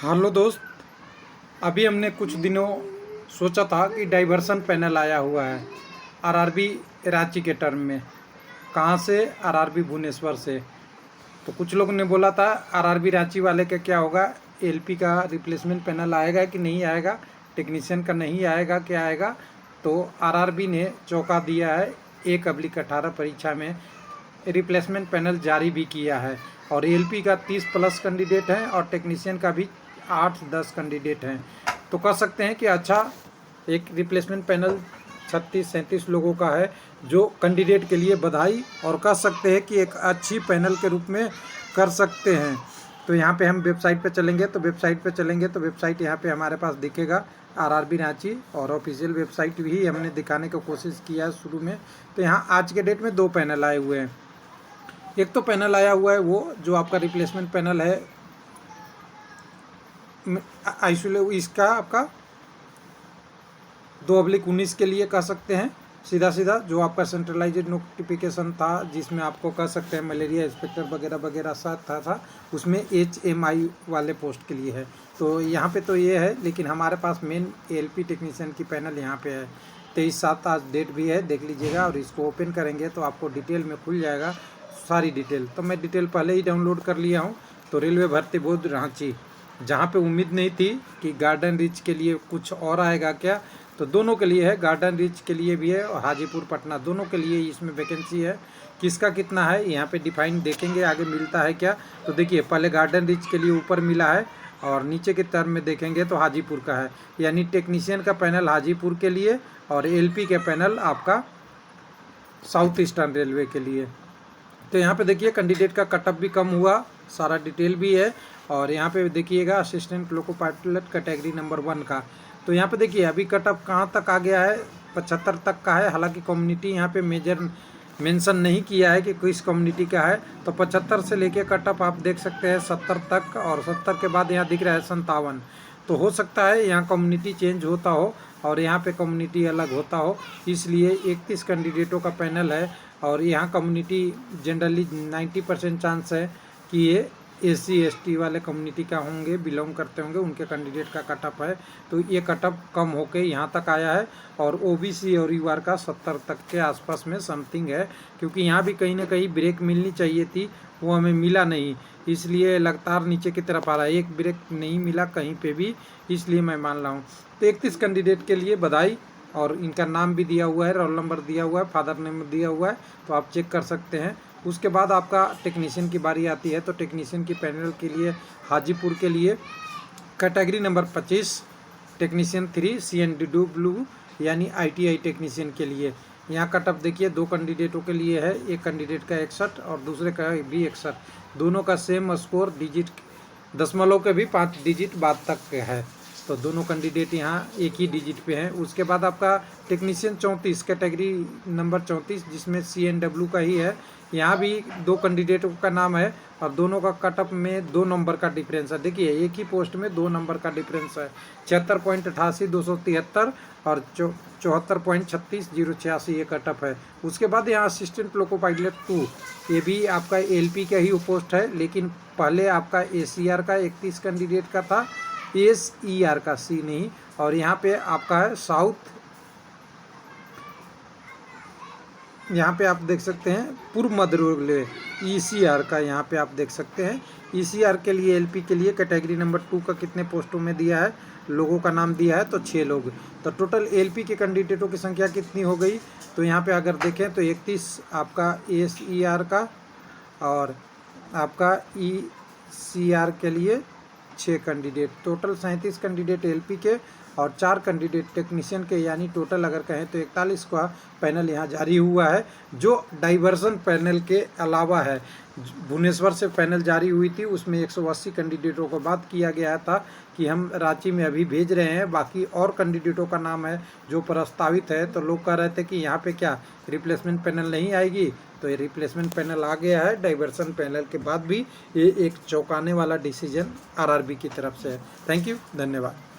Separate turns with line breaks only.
Hello दोस्त। अभी हमने कुछ दिनों सोचा था कि डाइवर्सन पैनल आया हुआ है आरआरबी रांची के टर्म में। कहाँ से? आरआरबी भुवनेश्वर से। तो कुछ लोगों ने बोला था आरआरबी रांची वाले का क्या होगा, एलपी का रिप्लेसमेंट पैनल आएगा कि नहीं आएगा, टेक्नीशियन का नहीं आएगा, क्या आएगा। तो आरआरबी ने चौंका दिया है। 1/18 परीक्षा में रिप्लेसमेंट पैनल जारी भी किया है और एलपी का 30+ कैंडिडेट हैं और टेक्नीशियन का भी 8-10 कैंडिडेट हैं। तो कह सकते हैं कि अच्छा एक रिप्लेसमेंट पैनल 36-37 लोगों का है, जो कैंडिडेट के लिए बधाई, और कह सकते हैं कि एक अच्छी पैनल के रूप में कर सकते हैं। तो यहाँ पे हम वेबसाइट पे चलेंगे तो वेबसाइट यहाँ पे हमारे पास दिखेगा आरआरबी रांची, और ऑफिशियल वेबसाइट भी हमने दिखाने की कोशिश किया है शुरू में। तो यहाँ आज के डेट में 2 पैनल आए हुए हैं। एक तो पैनल आया हुआ है वो जो आपका रिप्लेसमेंट पैनल है इसका आपका 2/19 के लिए कह सकते हैं। सीधा जो आपका सेंट्रलाइज्ड नोटिफिकेशन था, जिसमें आपको कह सकते हैं मलेरिया इंस्पेक्टर वगैरह वगैरह साथ था उसमें HMI वाले पोस्ट के लिए है। तो यहाँ पे तो ये है, लेकिन हमारे पास मेन एलपी टेक्नीशियन की पैनल यहाँ पे है। 23/7 आज डेट भी है, देख लीजिएगा। और इसको ओपन करेंगे तो आपको डिटेल में खुल जाएगा सारी डिटेल। तो मैं डिटेल पहले ही डाउनलोड कर लिया हूँ। तो रेलवे भर्ती बोर्ड रांची, जहाँ पे उम्मीद नहीं थी कि गार्डन रिच के लिए कुछ और आएगा क्या, तो दोनों के लिए है। गार्डन रिच के लिए भी है और हाजीपुर पटना दोनों के लिए इसमें वैकेंसी है। किसका कितना है यहाँ पे डिफाइन देखेंगे, आगे मिलता है क्या। तो देखिए पहले गार्डन रिच के लिए ऊपर मिला है और नीचे के टर्म में देखेंगे तो हाजीपुर का है, यानी टेक्नीशियन का पैनल हाजीपुर के लिए और एलपी के पैनल आपका साउथ ईस्टर्न रेलवे के लिए। तो यहाँ पे देखिए कैंडिडेट का कटअप भी कम हुआ, सारा डिटेल भी है। और यहाँ पे देखिएगा assistant loco pilot category number 1 का। तो यहाँ पे देखिए अभी कटअप कहाँ तक आ गया है, 75 तक का है। हालांकि कम्युनिटी यहाँ पे मेजर मेंशन नहीं किया है कि किस कम्युनिटी का है। तो 75 से लेके कटअप आप देख सकते हैं 70 तक, और 70 के बाद यहाँ दिख रहा है 57। तो हो सकता है यहाँ कम्युनिटी चेंज होता हो और यहाँ पे कम्युनिटी अलग होता हो, इसलिए 31 कैंडिडेटों का पैनल है। और यहाँ कम्युनिटी जनरली 90% चांस है कि ये SC ST वाले कम्युनिटी का होंगे, बिलोंग करते होंगे, उनके कैंडिडेट का कटअप है। तो ये कटअप कम होके यहाँ तक आया है। और OBC और UR का 70 तक के आसपास में समथिंग है, क्योंकि यहाँ भी कहीं ना कहीं ब्रेक मिलनी चाहिए थी, वो हमें मिला नहीं, इसलिए लगातार नीचे की तरफ आ रहा है। एक ब्रेक नहीं मिला कहीं पे भी, इसलिए मैं मान रहा हूँ। तो 31 कैंडिडेट के लिए बधाई, और इनका नाम भी दिया हुआ है, रोल नंबर दिया हुआ है, फादर नेम दिया हुआ है, तो आप चेक कर सकते हैं। उसके बाद आपका टेक्नीशियन की बारी आती है। तो टेक्नीशियन की पैनल के लिए हाजीपुर के लिए कैटेगरी नंबर 25 टेक्नीशियन 3 CNDW यानी ITI टेक्नीशियन के लिए। यहाँ कटअप देखिए 2 कैंडिडेटों के लिए है, एक कैंडिडेट का 61 और दूसरे का भी 61। दोनों का सेम स्कोर, डिजिट दशमलव के भी 5 डिजिट बाद तक है। तो दोनों कैंडिडेट यहाँ एक ही डिजिट पे हैं। उसके बाद आपका टेक्नीशियन 34 कैटेगरी नंबर 34, जिसमें CNW का ही है। यहाँ भी 2 कैंडिडेटों का नाम है और दोनों का कटअप में 2 नंबर का डिफरेंस है। देखिए एक ही पोस्ट में 2 नंबर का डिफरेंस है, 76.88 273 और 74.36 086 ये कटअप है। उसके बाद यहाँ असिस्टेंट लोको पायलट 2, ये भी आपका LP का ही पोस्ट है, लेकिन पहले आपका ACR का 31 कैंडिडेट का था, SER का C नहीं। और यहाँ पे आपका है साउथ, यहाँ पे आप देख सकते हैं पूर्व मध्य रेलवे ECR का, यहाँ पे आप देख सकते हैं ECR के लिए LP के लिए कैटेगरी नंबर 2 का कितने पोस्टों में दिया है, लोगों का नाम दिया है तो 6 लोग। तो टोटल LP के कैंडिडेटों की संख्या कितनी हो गई, तो यहाँ पे अगर देखें तो 31 आपका SER का और आपका ECR के लिए 6 कैंडिडेट, टोटल 37 कैंडिडेट LP के और 4 कैंडिडेट टेक्नीशियन के, यानी टोटल अगर कहें तो 41 का पैनल यहाँ जारी हुआ है, जो डाइवर्सन पैनल के अलावा है। भुवनेश्वर से पैनल जारी हुई थी, उसमें 180 कैंडिडेटों को बात किया गया था कि हम रांची में अभी भेज रहे हैं, बाकी और कैंडिडेटों का नाम है जो प्रस्तावित है। तो लोग कह रहे थे कि यहाँ पे क्या रिप्लेसमेंट पैनल नहीं आएगी, तो ये रिप्लेसमेंट पैनल आ गया है। डाइवर्सन पैनल के बाद भी ये एक चौंकाने वाला डिसीजन आरआरबी की तरफ से है। थैंक यू, धन्यवाद।